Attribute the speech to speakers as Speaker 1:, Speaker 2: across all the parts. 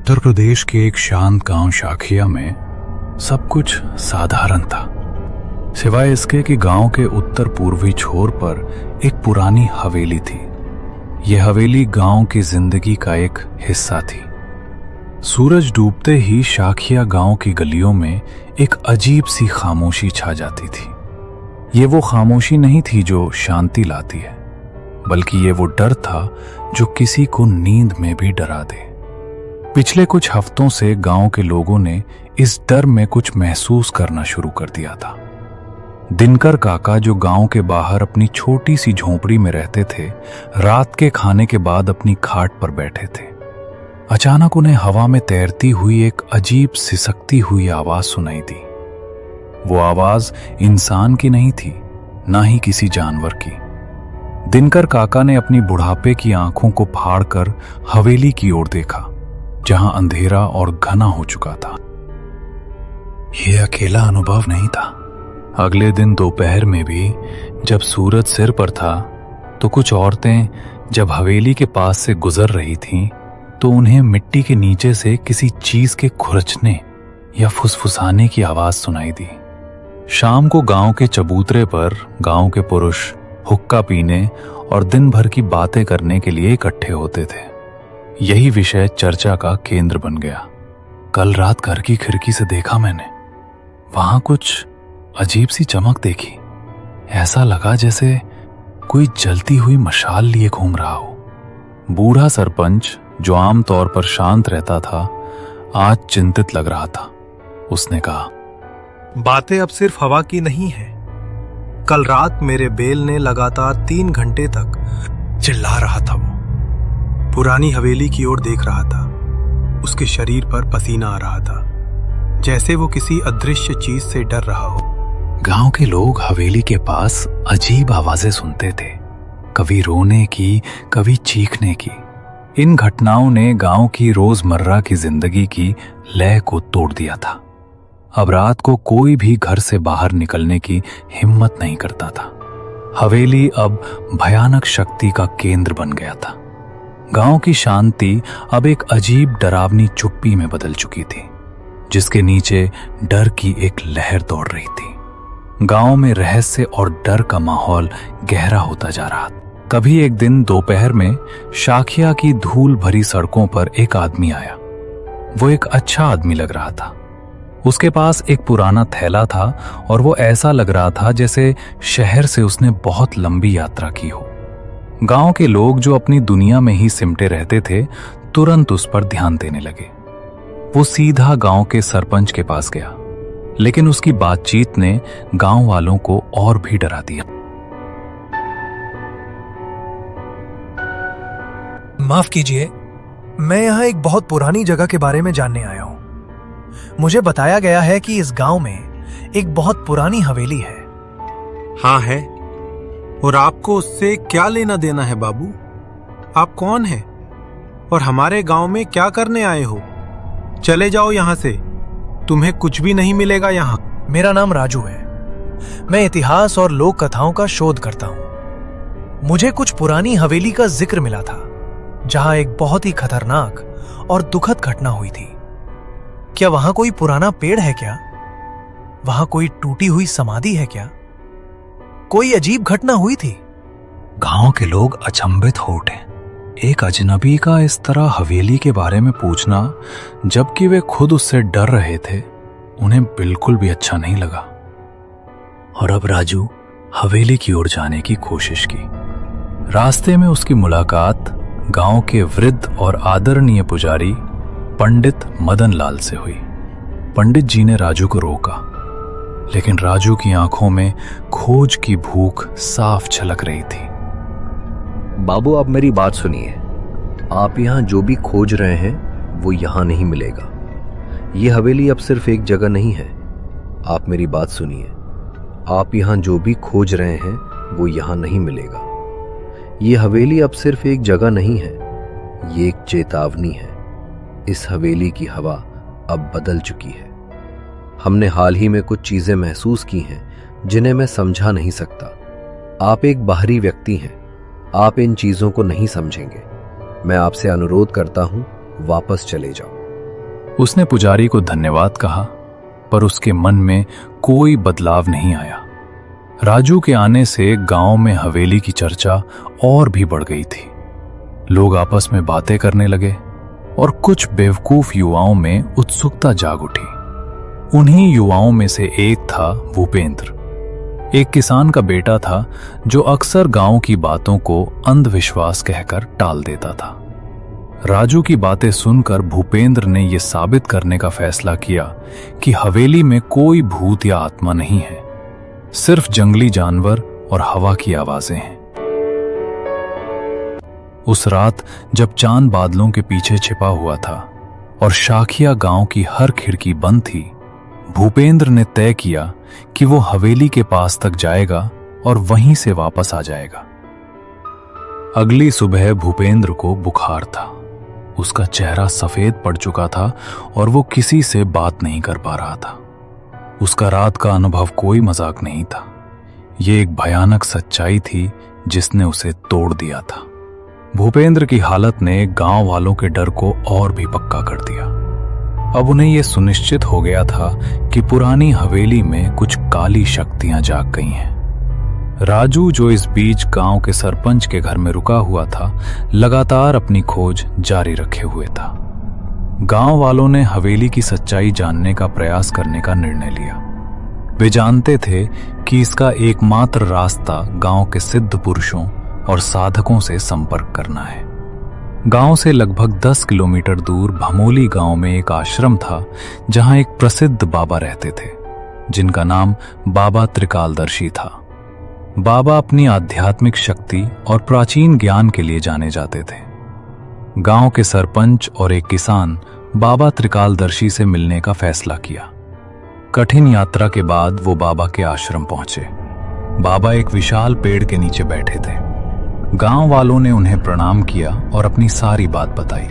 Speaker 1: उत्तर प्रदेश के एक शांत गांव शाखिया में सब कुछ साधारण था, सिवाय इसके कि गांव के उत्तर पूर्वी छोर पर एक पुरानी हवेली थी। यह हवेली गांव की जिंदगी का एक हिस्सा थी। सूरज डूबते ही शाखिया गांव की गलियों में एक अजीब सी खामोशी छा जाती थी। ये वो खामोशी नहीं थी जो शांति लाती है, बल्कि ये वो डर था जो किसी को नींद में भी डरा दे। पिछले कुछ हफ्तों से गांव के लोगों ने इस डर में कुछ महसूस करना शुरू कर दिया था। दिनकर काका, जो गांव के बाहर अपनी छोटी सी झोंपड़ी में रहते थे, रात के खाने के बाद अपनी खाट पर बैठे थे। अचानक उन्हें हवा में तैरती हुई एक अजीब सिसकती हुई आवाज सुनाई दी। वो आवाज इंसान की नहीं थी, ना ही किसी जानवर की। दिनकर काका ने अपनी बुढ़ापे की आंखों को फाड़कर हवेली की ओर देखा, जहां अंधेरा और घना हो चुका था। यह अकेला अनुभव नहीं था। अगले दिन दोपहर में भी जब सूरज सिर पर था, तो कुछ औरतें जब हवेली के पास से गुजर रही थीं, तो उन्हें मिट्टी के नीचे से किसी चीज के खुरचने या फुसफुसाने की आवाज सुनाई दी। शाम को गांव के चबूतरे पर गांव के पुरुष हुक्का पीने और दिन भर की बातें करने के लिए इकट्ठे होते थे। यही विषय चर्चा का केंद्र बन गया। कल रात घर की खिड़की से देखा मैंने, वहां कुछ अजीब सी चमक देखी। ऐसा लगा जैसे कोई जलती हुई मशाल लिए घूम रहा हो। बूढ़ा सरपंच, जो आमतौर पर शांत रहता था, आज चिंतित लग रहा था। उसने कहा,
Speaker 2: बातें अब सिर्फ हवा की नहीं है। कल रात मेरे बेल ने लगातार 3 घंटे तक चिल्ला रहा था। वो पुरानी हवेली की ओर देख रहा था। उसके शरीर पर पसीना आ रहा था, जैसे वो किसी अदृश्य चीज से डर रहा हो।
Speaker 1: गांव के लोग हवेली के पास अजीब आवाजें सुनते थे, कभी रोने की, कभी चीखने की। इन घटनाओं ने गांव की रोजमर्रा की जिंदगी की लय को तोड़ दिया था। अब रात को कोई भी घर से बाहर निकलने की हिम्मत नहीं करता था। हवेली अब भयानक शक्ति का केंद्र बन गया था। गांव की शांति अब एक अजीब डरावनी चुप्पी में बदल चुकी थी, जिसके नीचे डर की एक लहर दौड़ रही थी। गांव में रहस्य और डर का माहौल गहरा होता जा रहा था। कभी एक दिन दोपहर में शाखिया की धूल भरी सड़कों पर एक आदमी आया। वो एक अच्छा आदमी लग रहा था। उसके पास एक पुराना थैला था और वो ऐसा लग रहा था जैसे शहर से उसने बहुत लंबी यात्रा की हो। गांव के लोग, जो अपनी दुनिया में ही सिमटे रहते थे, तुरंत उस पर ध्यान देने लगे। वो सीधा गांव के सरपंच के पास गया, लेकिन उसकी बातचीत ने गांव वालों को और भी डरा दिया।
Speaker 2: माफ कीजिए, मैं यहाँ एक बहुत पुरानी जगह के बारे में जानने आया हूँ। मुझे बताया गया है कि इस गांव में एक बहुत पुरानी हवेली है।
Speaker 3: हाँ है, और आपको उससे क्या लेना देना है बाबू? आप कौन हैं और हमारे गांव में क्या करने आए हो? चले जाओ यहाँ से, तुम्हें कुछ भी नहीं मिलेगा यहाँ।
Speaker 2: मेरा नाम राजू है। मैं इतिहास और लोक कथाओं का शोध करता हूँ। मुझे कुछ पुरानी हवेली का जिक्र मिला था, जहां एक बहुत ही खतरनाक और दुखद घटना हुई थी। क्या वहां कोई पुराना पेड़ है क्या? वहां कोई टूटी हुई समाधि है क्या? कोई अजीब घटना हुई थी?
Speaker 1: गांव के लोग अचंभित हो उठे। एक अजनबी का इस तरह हवेली के बारे में पूछना, जबकि वे खुद उससे डर रहे थे, उन्हें बिल्कुल भी अच्छा नहीं लगा। और अब राजू हवेली की ओर जाने की कोशिश की। रास्ते में उसकी मुलाकात गांव के वृद्ध और आदरणीय पुजारी पंडित मदन लाल से हुई। पंडित जी ने राजू को रोका, लेकिन राजू की आंखों में खोज की भूख साफ झलक रही थी।
Speaker 4: बाबू, आप मेरी बात सुनिए। आप यहाँ जो भी खोज रहे हैं वो यहाँ नहीं मिलेगा। ये हवेली अब सिर्फ एक जगह नहीं है। आप मेरी बात सुनिए। आप यहाँ जो भी खोज रहे हैं वो यहाँ नहीं मिलेगा। ये हवेली अब सिर्फ एक जगह नहीं है, ये एक चेतावनी है। इस हवेली की हवा अब बदल चुकी है। हमने हाल ही में कुछ चीजें महसूस की हैं जिन्हें मैं समझा नहीं सकता। आप एक बाहरी व्यक्ति हैं, आप इन चीजों को नहीं समझेंगे। मैं आपसे अनुरोध करता हूं, वापस चले जाओ।
Speaker 1: उसने पुजारी को धन्यवाद कहा, पर उसके मन में कोई बदलाव नहीं आया। राजू के आने से गांव में हवेली की चर्चा और भी बढ़ गई थी। लोग आपस में बातें करने लगे और कुछ बेवकूफ युवाओं में उत्सुकता जाग उठी। उन्हीं युवाओं में से एक था भूपेंद्र। एक किसान का बेटा था जो अक्सर गांव की बातों को अंधविश्वास कहकर टाल देता था। राजू की बातें सुनकर भूपेंद्र ने यह साबित करने का फैसला किया कि हवेली में कोई भूत या आत्मा नहीं है, सिर्फ जंगली जानवर और हवा की आवाजें हैं। उस रात जब चांद बादलों के पीछे छिपा हुआ था और शाखिया गांव की हर खिड़की बंद थी, भूपेंद्र ने तय किया कि वो हवेली के पास तक जाएगा और वहीं से वापस आ जाएगा। अगली सुबह भूपेंद्र को बुखार था। उसका चेहरा सफेद पड़ चुका था और वो किसी से बात नहीं कर पा रहा था। उसका रात का अनुभव कोई मजाक नहीं था। ये एक भयानक सच्चाई थी जिसने उसे तोड़ दिया था। भूपेंद्र की हालत ने गांव वालों के डर को और भी पक्का कर दिया। अब उन्हें यह सुनिश्चित हो गया था कि पुरानी हवेली में कुछ काली शक्तियां जाग गई हैं। राजू, जो इस बीच गांव के सरपंच के घर में रुका हुआ था, लगातार अपनी खोज जारी रखे हुए था। गांव वालों ने हवेली की सच्चाई जानने का प्रयास करने का निर्णय लिया। वे जानते थे कि इसका एकमात्र रास्ता गांव के सिद्ध पुरुषों और साधकों से संपर्क करना है। गांव से लगभग 10 किलोमीटर दूर भमोली गांव में एक आश्रम था जहां एक प्रसिद्ध बाबा रहते थे, जिनका नाम बाबा त्रिकालदर्शी था। बाबा अपनी आध्यात्मिक शक्ति और प्राचीन ज्ञान के लिए जाने जाते थे। गांव के सरपंच और एक किसान बाबा त्रिकालदर्शी से मिलने का फैसला किया। कठिन यात्रा के बाद वो बाबा के आश्रम पहुंचे। बाबा एक विशाल पेड़ के नीचे बैठे थे। गांव वालों ने उन्हें प्रणाम किया और अपनी सारी बात बताई।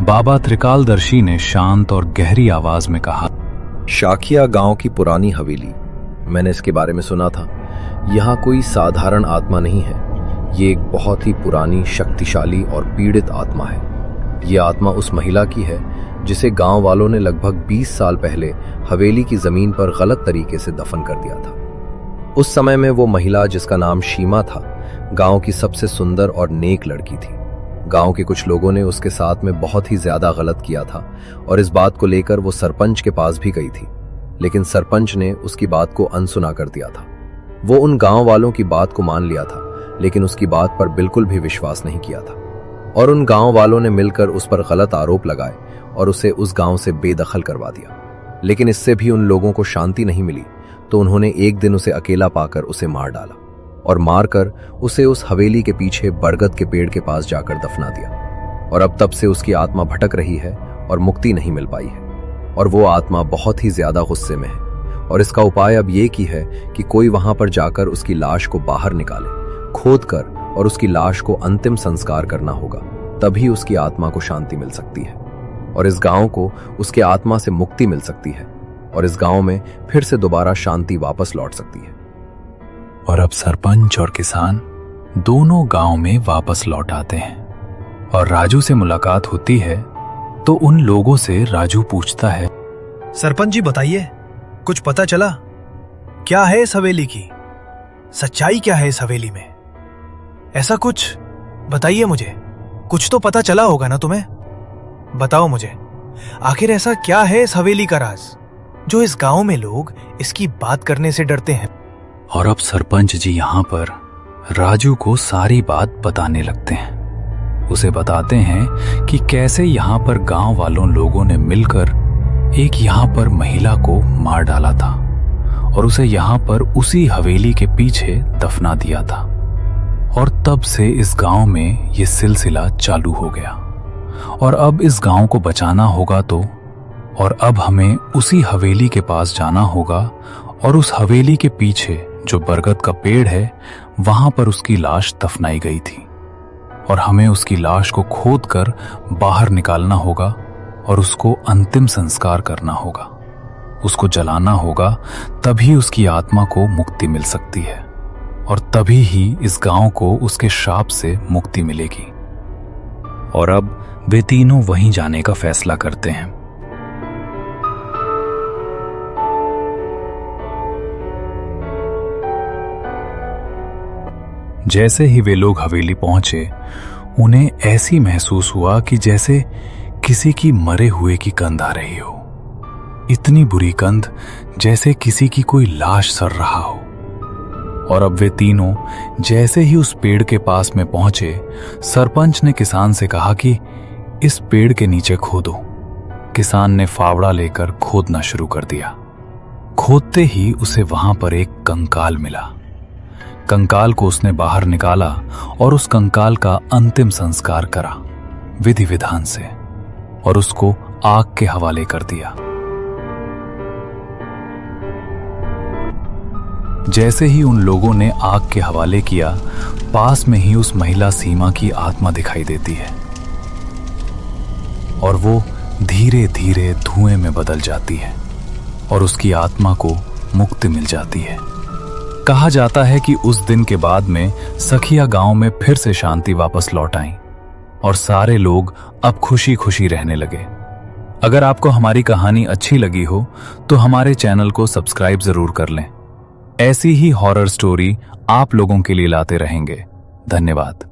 Speaker 1: बाबा त्रिकालदर्शी ने शांत और गहरी आवाज में कहा,
Speaker 4: शाखिया गांव की पुरानी हवेली, मैंने इसके बारे में सुना था। यहाँ कोई साधारण आत्मा नहीं है। ये एक बहुत ही पुरानी, शक्तिशाली और पीड़ित आत्मा है। ये आत्मा उस महिला की है जिसे गांव वालों ने लगभग 20 साल पहले हवेली की जमीन पर गलत तरीके से दफन कर दिया था। उस समय में वो महिला, जिसका नाम शीमा था, गांव की सबसे सुंदर और नेक लड़की थी। गांव के कुछ लोगों ने उसके साथ में बहुत ही ज्यादा गलत किया था और इस बात को लेकर वो सरपंच के पास भी गई थी, लेकिन सरपंच ने उसकी बात को अनसुना कर दिया था। वो उन गांव वालों की बात को मान लिया था, लेकिन उसकी बात पर बिल्कुल भी विश्वास नहीं किया था और उन गांव वालों ने मिलकर उस पर गलत आरोप लगाए और उसे उस गांव से बेदखल करवा दिया। लेकिन इससे भी उन लोगों को शांति नहीं मिली, तो उन्होंने एक दिन उसे अकेला पाकर उसे मार डाला और मारकर उसे उस हवेली के पीछे बरगद के पेड़ के पास जाकर दफना दिया। और अब तब से उसकी आत्मा भटक रही है और मुक्ति नहीं मिल पाई है और वो आत्मा बहुत ही ज्यादा गुस्से में है। और इसका उपाय अब ये की है कि कोई वहां पर जाकर उसकी लाश को बाहर निकाले, खोद कर, और उसकी लाश को अंतिम संस्कार करना होगा। तभी उसकी आत्मा को शांति मिल सकती है और इस गांव को उसके आत्मा से मुक्ति मिल सकती है और इस गांव में फिर से दोबारा शांति वापस लौट सकती है।
Speaker 1: और अब सरपंच और किसान दोनों गांव में वापस लौट आते हैं और राजू से मुलाकात होती है। तो उन लोगों से राजू पूछता है,
Speaker 2: सरपंच जी बताइए, कुछ पता चला? क्या है इस हवेली की सच्चाई? क्या है इस हवेली में? ऐसा कुछ बताइए मुझे। कुछ तो पता चला होगा ना तुम्हें? बताओ मुझे, आखिर ऐसा क्या है इस हवेली का राज जो इस गांव में लोग इसकी बात करने से डरते हैं?
Speaker 1: और अब सरपंच जी यहाँ पर राजू को सारी बात बताने लगते हैं। उसे बताते हैं कि कैसे यहाँ पर गांव वालों लोगों ने मिलकर एक यहाँ पर महिला को मार डाला था और उसे यहाँ पर उसी हवेली के पीछे दफना दिया था। और तब से इस गांव में ये सिलसिला चालू हो गया और अब इस गांव को बचाना होगा तो, और अब हमें उसी हवेली के पास जाना होगा और उस हवेली के पीछे जो बरगद का पेड़ है, वहां पर उसकी लाश दफनाई गई थी और हमें उसकी लाश को खोद कर बाहर निकालना होगा और उसको अंतिम संस्कार करना होगा, उसको जलाना होगा। तभी उसकी आत्मा को मुक्ति मिल सकती है और तभी ही इस गांव को उसके श्राप से मुक्ति मिलेगी। और अब वे तीनों वहीं जाने का फैसला करते हैं। जैसे ही वे लोग हवेली पहुंचे, उन्हें ऐसी महसूस हुआ कि जैसे किसी की मरे हुए की गंध आ रही हो। इतनी बुरी गंध जैसे किसी की कोई लाश सड़ रहा हो। और अब वे तीनों जैसे ही उस पेड़ के पास में पहुंचे, सरपंच ने किसान से कहा कि इस पेड़ के नीचे खोदो। किसान ने फावड़ा लेकर खोदना शुरू कर दिया। खोदते ही उसे वहां पर एक कंकाल मिला। कंकाल को उसने बाहर निकाला और उस कंकाल का अंतिम संस्कार करा विधि विधान से, और उसको आग के हवाले कर दिया। जैसे ही उन लोगों ने आग के हवाले किया, पास में ही उस महिला सीमा की आत्मा दिखाई देती है और वो धीरे धीरे धुएं में बदल जाती है और उसकी आत्मा को मुक्ति मिल जाती है। कहा जाता है कि उस दिन के बाद में सखिया गांव में फिर से शांति वापस लौट आई और सारे लोग अब खुशी खुशी रहने लगे। अगर आपको हमारी कहानी अच्छी लगी हो तो हमारे चैनल को सब्सक्राइब जरूर कर लें। ऐसी ही हॉरर स्टोरी आप लोगों के लिए लाते रहेंगे। धन्यवाद।